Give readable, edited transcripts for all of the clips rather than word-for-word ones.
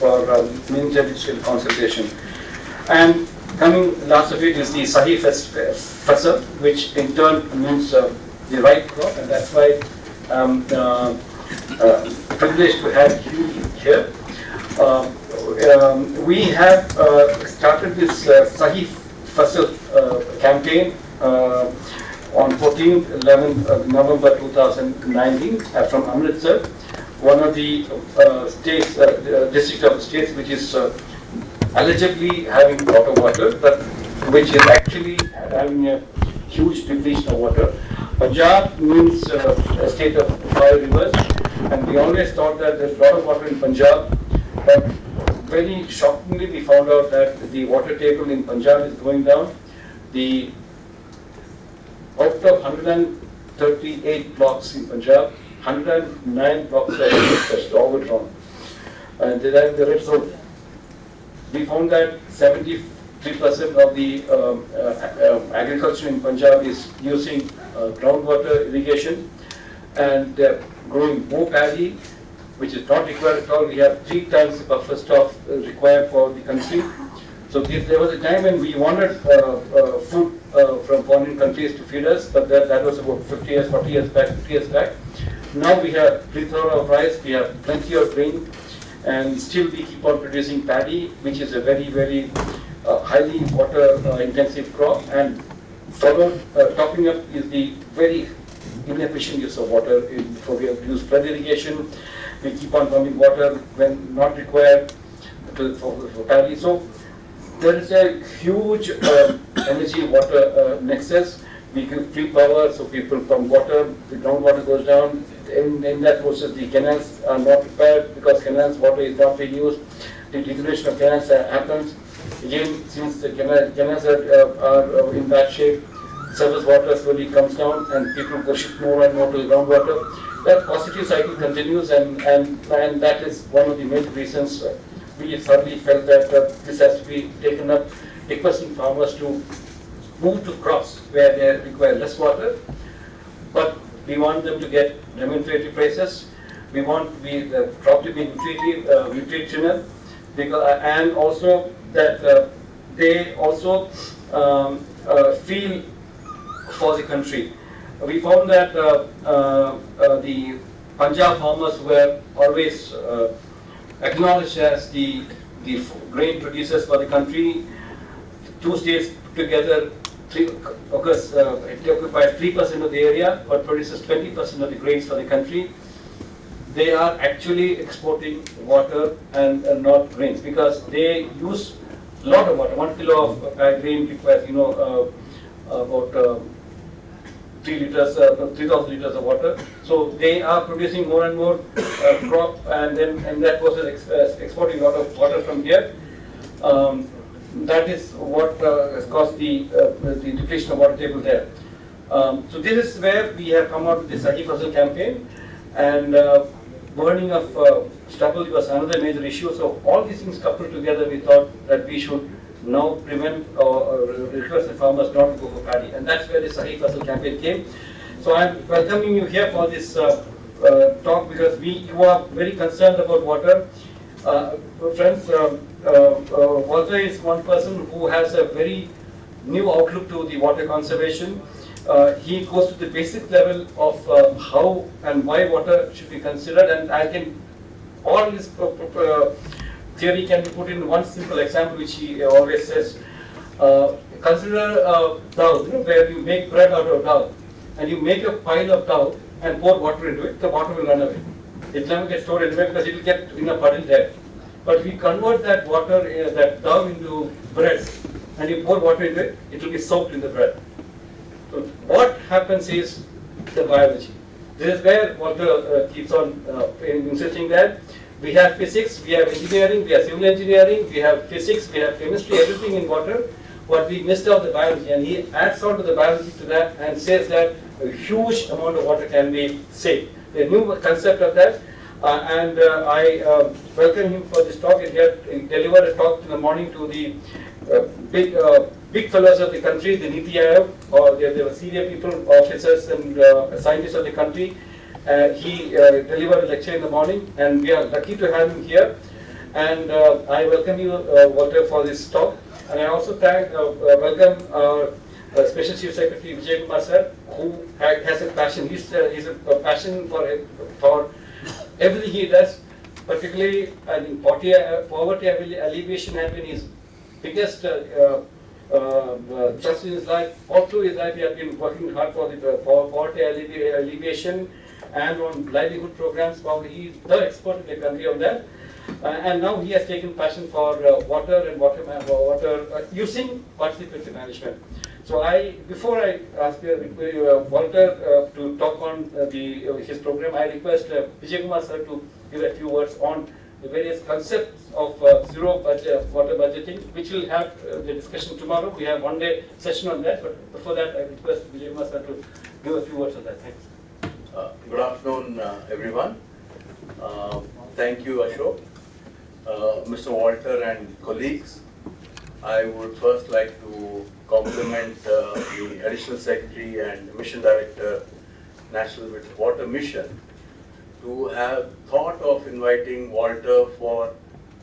for interdistrict consultation. And coming last of it is the Sahi Fasal, which in turn means the right crop, and that's why privileged to have you here. We have started this Sahi Fasal campaign on 14th, 11th November 2019 from Amritsar, one of the states, district of states which is allegedly having lot of water, but which is actually having a huge depletion of water. Punjab means a state of 5 rivers, and we always thought that there's a lot of water in Punjab, but very shockingly we found out that the water table in Punjab is going down. The out of 138 blocks in Punjab, 109 blocks are just overdrawn. And the red zone. We found that 73% of the agriculture in Punjab is using groundwater irrigation, and growing more paddy, which is not required at all. We have 3 times the buffer stock required for the country. So there was a time when we wanted food from foreign countries to feed us, but that was about 50 years, 40 years back, 50 years back. Now we have plethora of rice, we have plenty of grain, and still we keep on producing paddy, which is a very, very highly water intensive crop, and followed, topping up is the very inefficient use of water. We have to use flood irrigation, we keep on pumping water when not required for paddy. So there is a huge energy water nexus. We give free power, so people pump water, the groundwater goes down. In that process, the canals are not repaired because canals water is not being used. The degradation of canals happens. Again, since the canals are in bad shape, surface water slowly comes down and people push it more and more to the groundwater. That positive cycle continues, and that is one of the main reasons we thoroughly felt that this has to be taken up, requesting farmers to move to crops where they require less water, but we want them to get remunerative prices. We want the crop to be nutritional, and also that they also feel for the country. We found that the Punjab farmers were always acknowledged as the grain producers for the country. 2 states put together, it occupies 3% of the area, but produces 20% of the grains for the country. They are actually exporting water and not grains, because they use a lot of water. 1 kilo of grain requires, about 3,000 liters of water. So they are producing more and more crop, and then in that process exporting a lot of water from here. That is what has caused the depletion of water table there. So this is where we have come out with the Sahi Fasal campaign, and burning of stubble was another major issue. So all these things coupled together, we thought that we should now prevent or request the farmers not to go for paddy, and that's where the Sahi Fasal campaign came. So I'm welcoming you here for this talk, because you are very concerned about water. Friends, Walter is one person who has a very new outlook to the water conservation. He goes to the basic level of how and why water should be considered, and I think all this theory can be put in one simple example, which he always says. Consider dough, where you make bread out of dough, and you make a pile of dough and pour water into it. The water will run away. It will never get stored anywhere because it will get in a puddle there. But if we convert that water, that dough into bread, and you pour water into it, it will be soaked in the bread. So what happens is the biology. This is where Walter keeps on insisting that we have physics, we have engineering, we have civil engineering, we have physics, we have chemistry, everything in water, but we missed out the biology, and he adds on to the biology to that and says that a huge amount of water can be saved. The new concept of that, and I welcome him for this talk. He delivered a talk in the morning to the big fellows of the country, the Niti Aayog, or there were senior people, officers and scientists of the country. He delivered a lecture in the morning, and we are lucky to have him here. And I welcome you, Walter, for this talk. And I also welcome our Special Chief Secretary Vijay Kumar sir, who has a passion. He's a passion for everything he does. Particularly, I think poverty alleviation has been his biggest thrust in his life. All through his life, he has been working hard for the poverty alleviation and on livelihood programs. Probably he is the expert in the country on that. And now he has taken passion for water and water using participatory management. So before I ask Walter to talk on his program, I request Vijay Kumar sir to give a few words on the various concepts of zero budget water budgeting, which will have the discussion tomorrow. We have one day session on that, but before that, I request Vijay Kumar sir to give a few words on that. Thanks. Good afternoon, everyone. Thank you, Ashok. Mr. Walter and colleagues, I would first like to compliment the Additional Secretary and Mission Director, National Water Mission, to have thought of inviting Walter for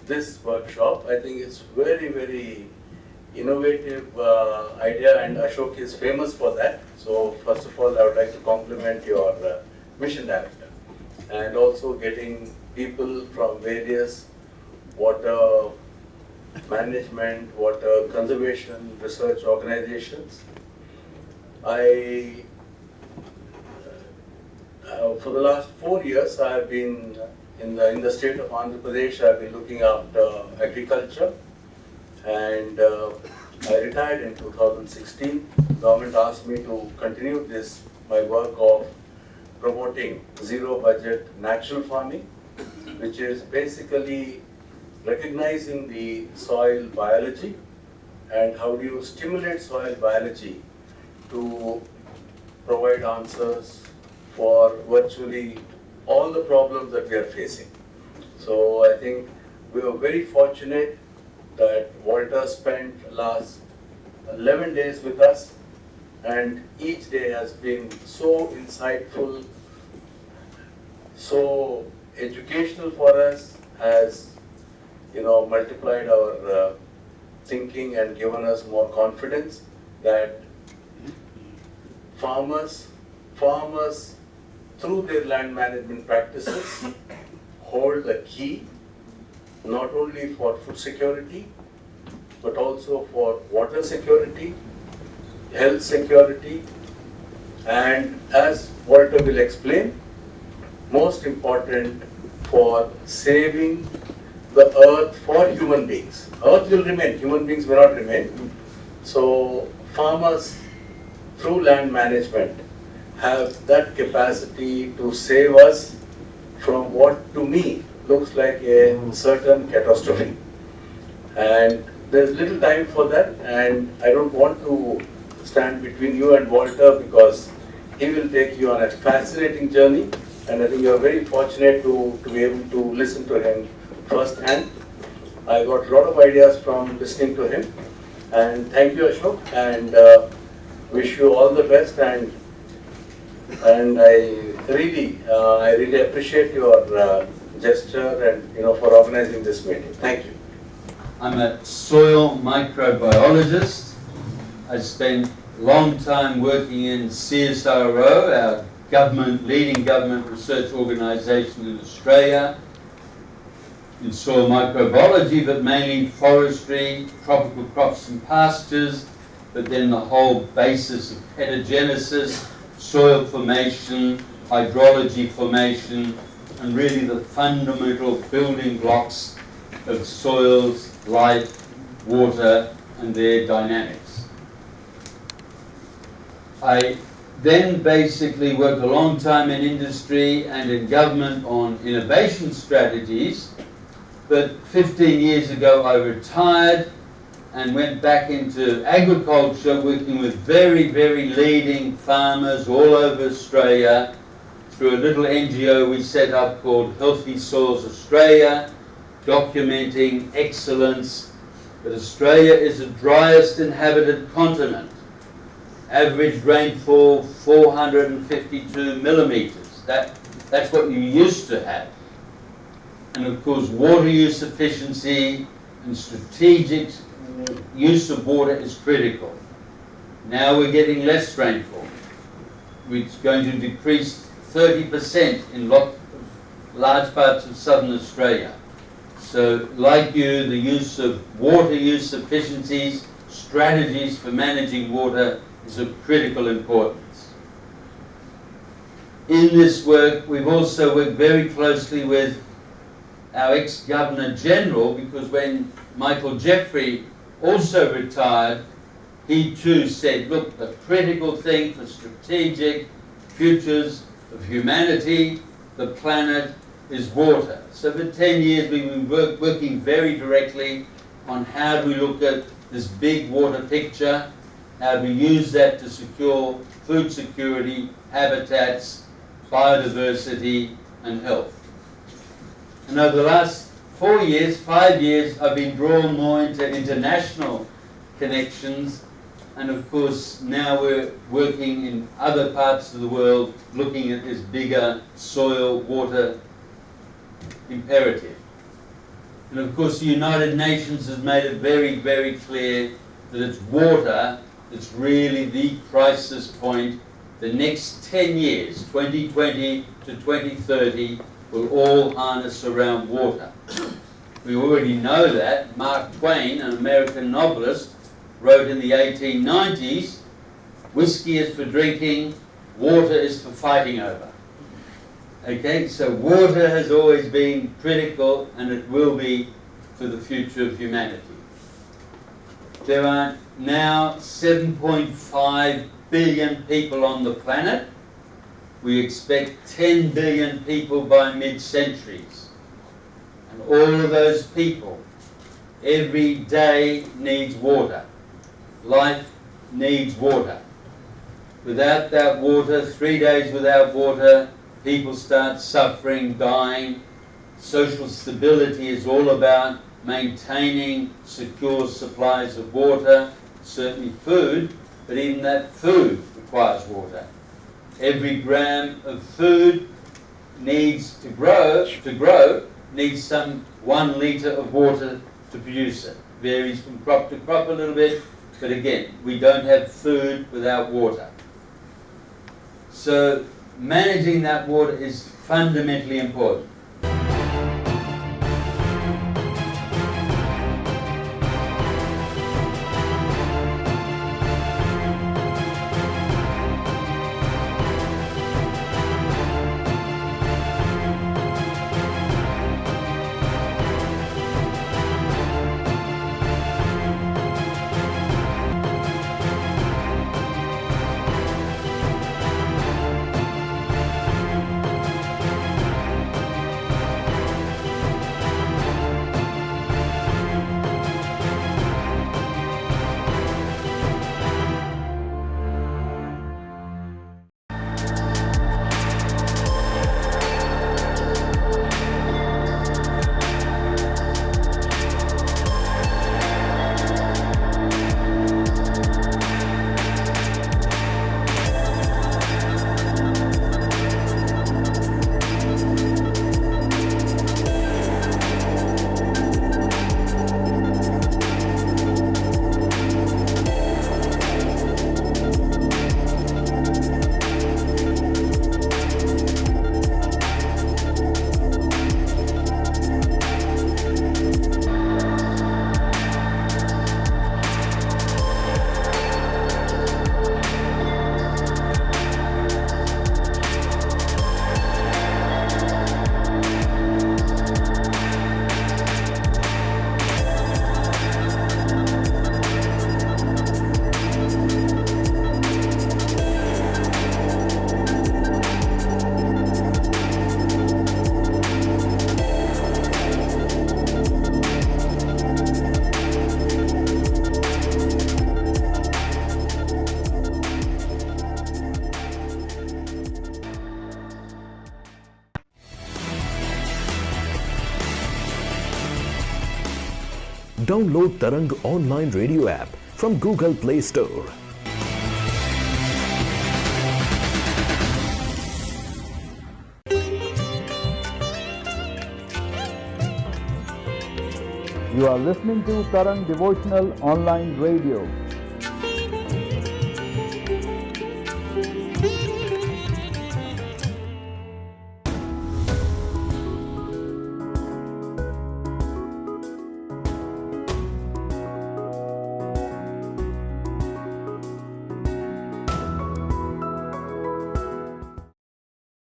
this workshop. I think it's very, very innovative idea, and Ashok is famous for that. So first of all, I would like to compliment your Mission Director, and also getting people from various water management, water conservation, research organizations. For the last 4 years, I have been in the state of Andhra Pradesh. I have been looking after agriculture, and I retired in 2016. Government asked me to continue my work of promoting zero budget natural farming, which is basically recognizing the soil biology and how do you stimulate soil biology to provide answers for virtually all the problems that we are facing. So I think we were very fortunate that Walter spent last 11 days with us, and each day has been so insightful, so educational for us, has multiplied our thinking and given us more confidence that farmers through their land management practices hold the key not only for food security but also for water security, health security, and as Walter will explain, most important for saving the earth for human beings. Earth will remain, human beings will not remain. So farmers through land management have that capacity to save us from what to me looks like a certain catastrophe. And there's little time for that, and I don't want to stand between you and Walter because he will take you on a fascinating journey, and I think you're very fortunate to be able to listen to him firsthand. I got a lot of ideas from listening to him, and thank you, Ashok, and wish you all the best. And I really appreciate your gesture and for organizing this meeting. Thank you. I'm a soil microbiologist. I spent a long time working in CSIRO, our leading government research organisation in Australia, in soil microbiology, but mainly forestry, tropical crops and pastures, but then the whole basis of pedogenesis, soil formation, hydrology formation, and really the fundamental building blocks of soils, life, water, and their dynamics. I then basically worked a long time in industry and in government on innovation strategies, but 15 years ago I retired and went back into agriculture, working with very, very leading farmers all over Australia through a little NGO we set up called Healthy Soils Australia, documenting excellence. But Australia is the driest inhabited continent. Average rainfall 452 millimetres. That's what you used to have. And of course, water use efficiency and strategic use of water is critical. Now we're getting less rainfall. It's going to decrease 30% in large parts of southern Australia. So, like you, the use of water use efficiencies, strategies for managing water is of critical importance. In this work, we've also worked very closely with our ex-Governor General, because when Michael Jeffrey also retired, he too said, look, the critical thing for strategic futures of humanity, the planet, is water. So for 10 years we've been working very directly on how do we look at this big water picture, how do we use that to secure food security, habitats, biodiversity and health. And over the last 5 years, I've been drawn more into international connections, and of course now we're working in other parts of the world looking at this bigger soil water imperative. And of course the United Nations has made it very, very clear that it's water that's really the crisis point. The next 10 years, 2020 to 2030, will all harness around water. We already know that. Mark Twain, an American novelist, wrote in the 1890s, whiskey is for drinking, water is for fighting over. Okay, so water has always been critical, and it will be for the future of humanity. There are now 7.5 billion people on the planet. We expect 10 billion people by mid-centuries. And all of those people, every day needs water. Life needs water. Without that water, 3 days without water, people start suffering, dying. Social stability is all about maintaining secure supplies of water, certainly food, but even that food requires water. Every gram of food needs to grow, needs some 1 litre of water to produce it. Varies from crop to crop a little bit, but again, we don't have food without water. So managing that water is fundamentally important. Download Tarang online radio app from Google Play Store. You are listening to Tarang Devotional Online Radio.